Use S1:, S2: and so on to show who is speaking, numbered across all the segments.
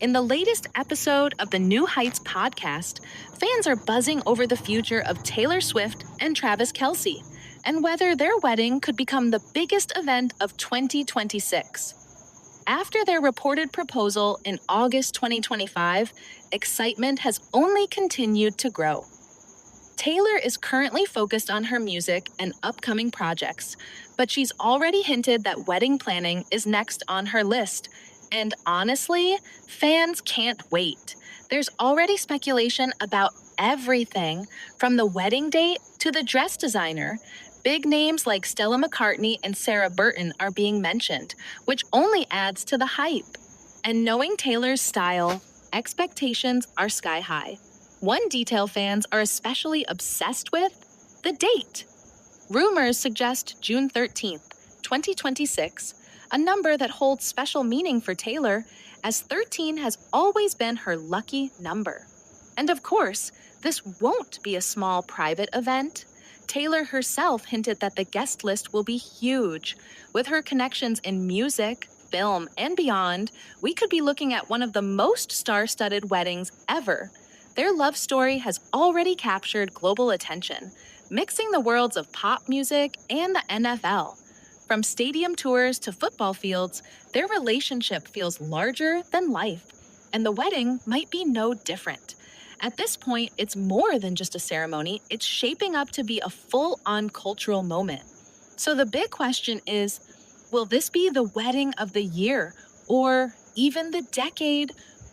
S1: In the latest episode of the New Heights podcast, fans are buzzing over the future of Taylor Swift and Travis Kelce, and whether their wedding could become the biggest event of 2026. After their reported proposal in August 2025, excitement has only continued to grow. Taylor is currently focused on her music and upcoming projects, but she's already hinted that wedding planning is next on her list. And honestly, fans can't wait. There's already speculation about everything, from the wedding date to the dress designer. Big names like Stella McCartney and Sarah Burton are being mentioned, which only adds to the hype. And knowing Taylor's style, expectations are sky high. One detail fans are especially obsessed with: the date. Rumors suggest June 13th, 2026, a number that holds special meaning for Taylor, as 13 has always been her lucky number. And of course, this won't be a small private event. Taylor herself hinted that the guest list will be huge. With her connections in music, film, and beyond, we could be looking at one of the most star-studded weddings ever. Their love story has already captured global attention, mixing the worlds of pop music and the NFL. From stadium tours to football fields, their relationship feels larger than life, and the wedding might be no different. At this point, it's more than just a ceremony, it's shaping up to be a full-on cultural moment. So the big question is, will this be the wedding of the year, or even the decade?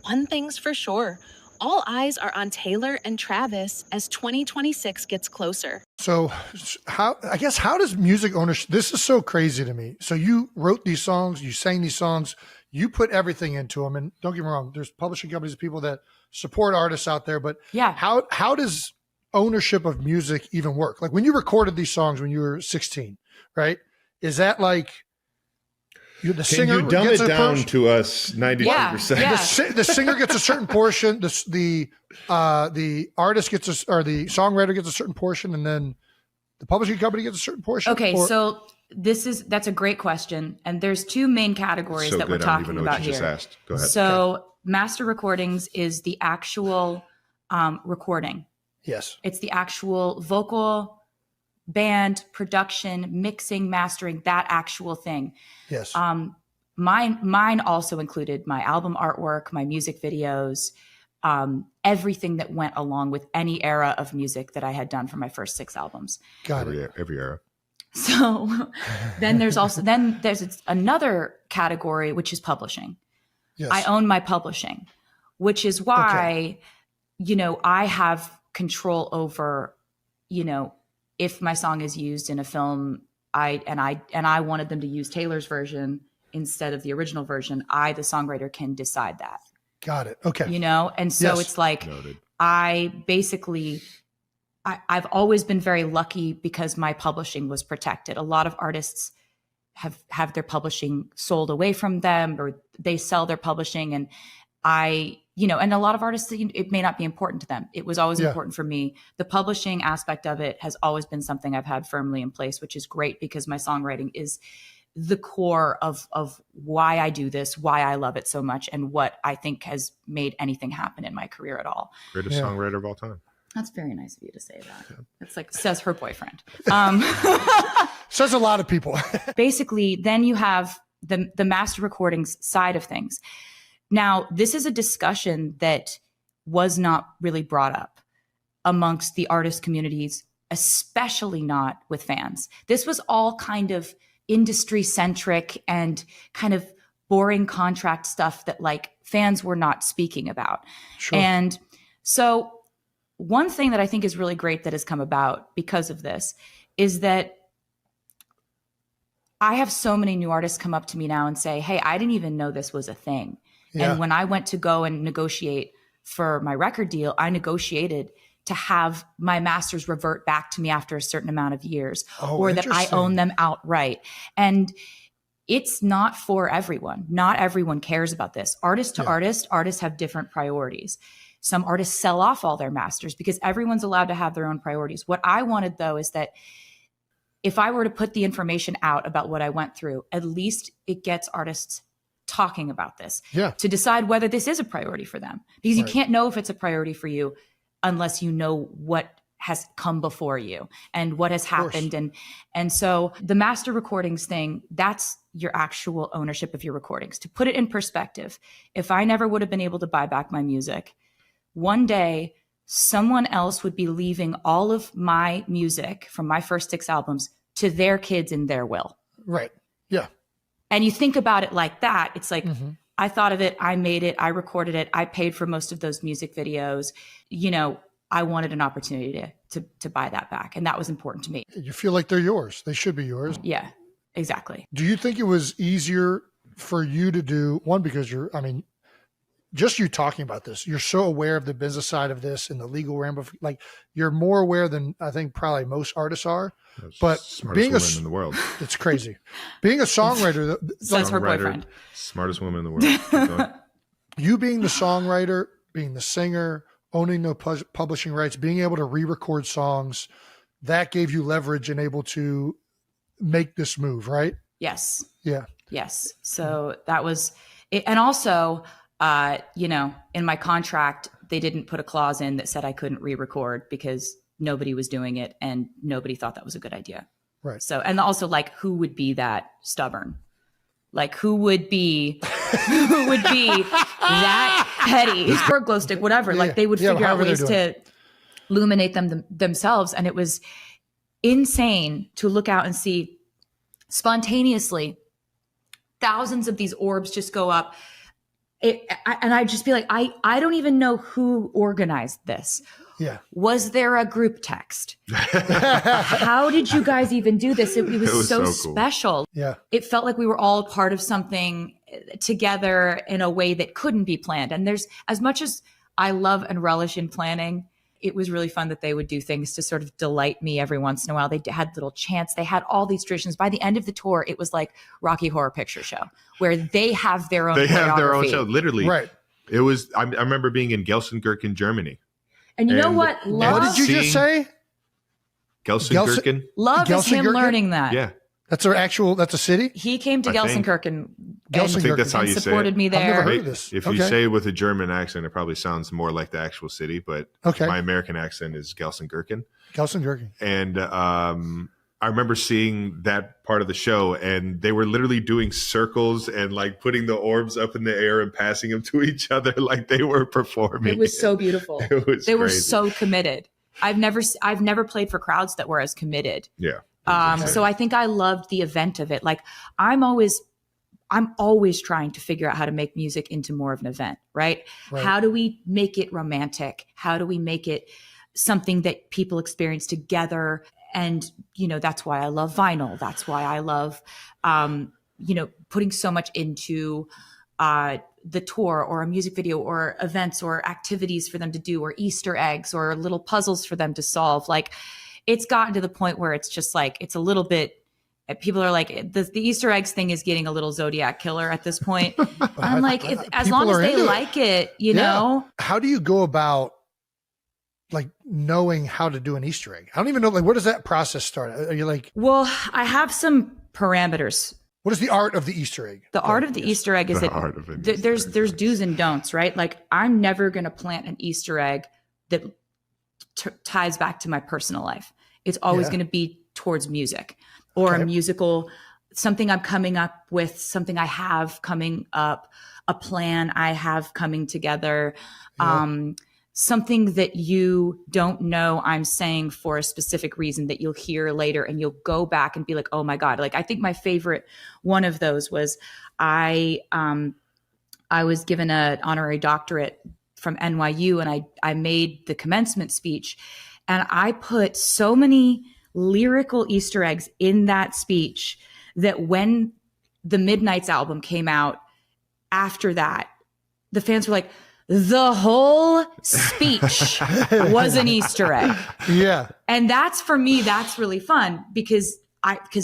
S1: One thing's for sure, all eyes are on Taylor and Travis as 2026 gets closer.
S2: So how does music ownership, this is so crazy to me. So you wrote these songs, you sang these songs, you put everything into them. And don't get me wrong, there's publishing companies, people that support artists out there, but
S3: yeah,
S2: how does ownership of music even work? Like when you recorded these songs when you were 16, right? Is that like, the singer
S4: Can you dumb it
S2: gets a
S4: down
S2: portion?
S4: to us 93%?
S3: Yeah.
S2: The singer gets a certain portion. The artist gets or the songwriter gets a certain portion, and then the publishing company gets a certain portion.
S3: Okay, so that's a great question, and there's two main categories that we're talking about here.
S4: Just asked. Go ahead.
S3: So master recordings is the actual recording.
S2: Yes,
S3: it's the actual vocal, band, production, mixing, mastering, that actual thing.
S2: Yes.
S3: Mine also included my album artwork, my music videos, everything that went along with any era of music that I had done for my first 6 albums.
S2: Got it.
S4: Every era.
S3: So then there's another category, which is publishing.
S2: Yes.
S3: I own my publishing, which is why, I have control over, if my song is used in a film, I wanted them to use Taylor's version instead of the original version, the songwriter, can decide that.
S2: Got it. Okay.
S3: And so It's like,
S4: Noted.
S3: I've always been very lucky because my publishing was protected. A lot of artists have their publishing sold away from them, or they sell their publishing, and and a lot of artists, it may not be important to them. It was always important for me. The publishing aspect of it has always been something I've had firmly in place, which is great because my songwriting is the core of why I do this, why I love it so much, and what I think has made anything happen in my career at all.
S4: Greatest songwriter of all time.
S3: That's very nice of you to say that. It's like, says her boyfriend.
S2: Says a lot of people.
S3: Basically, then you have the master recordings side of things. Now, this is a discussion that was not really brought up amongst the artist communities, especially not with fans. This was all kind of industry centric and kind of boring contract stuff that like fans were not speaking about.
S2: Sure.
S3: And so one thing that I think is really great that has come about because of this is that I have so many new artists come up to me now and say, hey, I didn't even know this was a thing. Yeah. And when I went to go and negotiate for my record deal, I negotiated to have my masters revert back to me after a certain amount of years, or that I own them outright. And it's not for everyone. Not everyone cares about this. Artist to artist, artists have different priorities. Some artists sell off all their masters because everyone's allowed to have their own priorities. What I wanted, though, is that if I were to put the information out about what I went through, at least it gets artists talking about this
S2: Yeah.
S3: to decide whether this is a priority for them, because you
S2: Right.
S3: can't know if it's a priority for you unless you know what has come before you and what has happened. And so the master recordings thing, that's your actual ownership of your recordings. To put it in perspective, if I never would have been able to buy back my music, one day someone else would be leaving all of my music from my first 6 albums to their kids in their will.
S2: Right. Yeah.
S3: And you think about it like that, it's like, I thought of it, I made it, I recorded it, I paid for most of those music videos. You know, I wanted an opportunity to buy that back. And that was important to me.
S2: You feel like they're yours. They should be yours.
S3: Yeah, exactly.
S2: Do you think it was easier for you to do one, because just you talking about this, you're so aware of the business side of this and the legal ramifications, like you're more aware than I think probably most artists are. But being
S4: woman in the world,
S2: it's crazy. Being a songwriter,
S3: Says her boyfriend.
S4: Smartest woman in the world. Keep going.
S2: You being the songwriter, being the singer, owning the publishing rights, being able to re-record songs, that gave you leverage and able to make this move, right?
S3: Yes.
S2: Yeah.
S3: Yes. So that was it. And also, you know, in my contract, they didn't put a clause in that said I couldn't re-record because nobody was doing it and nobody thought that was a good idea.
S2: Right.
S3: So, and also like, who would be that stubborn? Like who would be that petty or glow stick, whatever. Like they would figure out ways to illuminate themselves. And it was insane to look out and see spontaneously thousands of these orbs just go up. And I'd just be like, I don't even know who organized this.
S2: Yeah.
S3: Was there a group text? How did you guys even do this? It was so
S4: cool.
S3: special.
S2: Yeah.
S3: It felt like we were all part of something together in a way that couldn't be planned. And there's, as much as I love and relish in planning, it was really fun that they would do things to sort of delight me every once in a while. They had little chants. They had all these traditions. By the end of the tour, it was like Rocky Horror Picture Show, where they have their own
S4: show. Literally.
S2: Right.
S4: It was, I remember being in Gelsenkirchen, Germany.
S3: And you know what?
S2: What did you just say?
S4: Gelsenkirchen?
S3: Love is him learning that.
S4: Yeah.
S2: That's a city?
S3: He came to Gelsenkirchen.
S4: I think that's how you say it.
S3: Supported me there.
S2: I've never heard of this.
S4: If you say it with a German accent, it probably sounds more like the actual city, but my American accent is Gelsenkirchen.
S2: Gelsenkirchen.
S4: And I remember seeing that part of the show, and they were literally doing circles and like putting the orbs up in the air and passing them to each other like they were performing.
S3: It was so beautiful.
S4: They
S3: were so committed. I've never played for crowds that were as committed.
S4: Yeah.
S3: So I think I loved the event of it. Like I'm always trying to figure out how to make music into more of an event, right? How do we make it romantic? How do we make it something that people experience together? And, you know, that's why I love vinyl. That's why I love, you know, putting so much into the tour or a music video or events or activities for them to do or Easter eggs or little puzzles for them to solve. Like it's gotten to the point where it's just like, it's a little bit, people are like, the Easter eggs thing is getting a little Zodiac killer at this point. I'm like, as long as they like it, you know.
S2: How do you go about like knowing how to do an Easter egg? I don't even know, like, where does that process start? Are you like,
S3: well, I have some parameters.
S2: What is the art of the Easter egg?
S3: The art of the Easter egg is that there's do's and don'ts, right? Like I'm never going to plant an Easter egg that ties back to my personal life. It's always going to be towards music or a musical, something I'm coming up with, something I have coming up, a plan I have coming together, something that you don't know I'm saying for a specific reason that you'll hear later and you'll go back and be like, oh my God. Like, I think my favorite one of those was I was given an honorary doctorate from NYU and I made the commencement speech and I put so many lyrical Easter eggs in that speech that when the Midnights album came out after that, the fans were like, the whole speech was an Easter egg.
S2: Yeah.
S3: And that's, for me, that's really fun because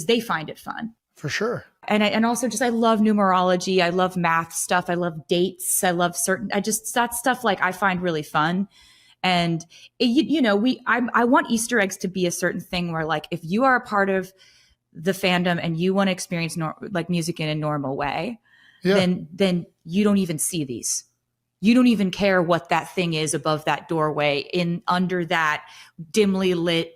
S3: they find it fun.
S2: For sure.
S3: And also just, I love numerology. I love math stuff. I love dates. I love that stuff like I find really fun. And I want Easter eggs to be a certain thing where like, if you are a part of the fandom and you want to experience like music in a normal way, then you don't even see these. You don't even care what that thing is above that doorway, in under that dimly lit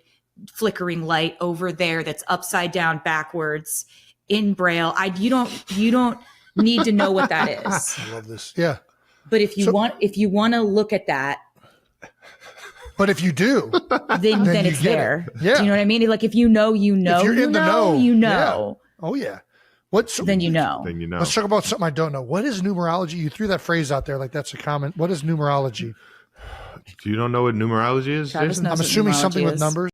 S3: flickering light over there that's upside down backwards in Braille. You don't need to know what that is.
S2: I love this. Yeah.
S3: But if you want to look at that,
S2: but if you do,
S3: then it's there.
S2: Yeah.
S3: Do you know what I mean? Like if you know,
S2: if you're in the know,
S3: you know.
S2: Yeah. Oh yeah.
S3: Then you know.
S2: Let's talk about something I don't know. What is numerology? You threw that phrase out there like that's a comment. What is numerology?
S4: You don't know what numerology is, Jason?
S2: I'm assuming something with numbers.